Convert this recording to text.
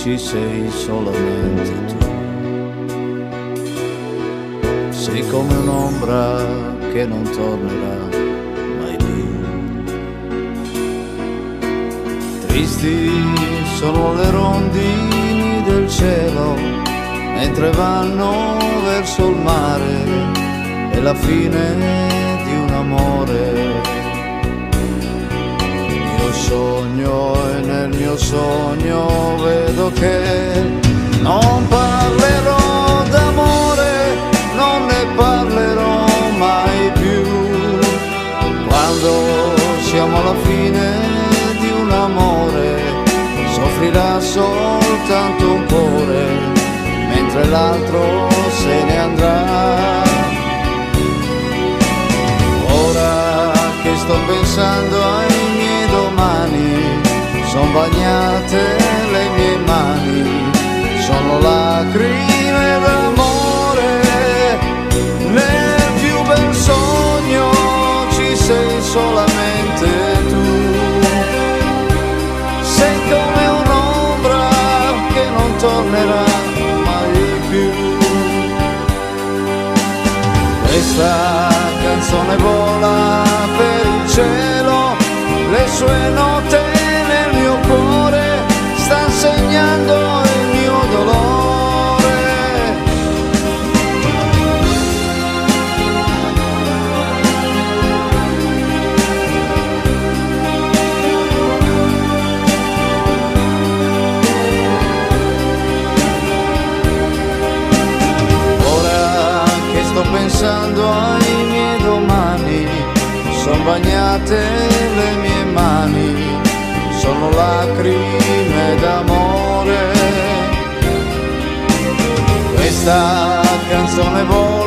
ci sei solamente tu. Sei come un'ombra che non tornerà mai più. Tristi sono le rondini del cielo mentre vanno verso il mare, è la fine di un amore. Io sogno e nel mio sogno vedo che non parlerò d'amore, non ne parlerò mai più. Quando siamo alla fine di un amore, soffrirà soltanto un cuore, mentre l'altro se ne andrà. Ora che sto pensando ai miei domani, son bagnate le mie mani, sono lacrime d'amore. Nel più bel sogno ci sei solamente tu. Sei come un'ombra che non tornerà mai più. Questa canzone vola per il cielo, le sue note nel mio cuore stanno segnando il mio dolore. Ora che sto pensando ai miei domani, son bagnate le mie mani, sono lacrime d'amore. Questa canzone vola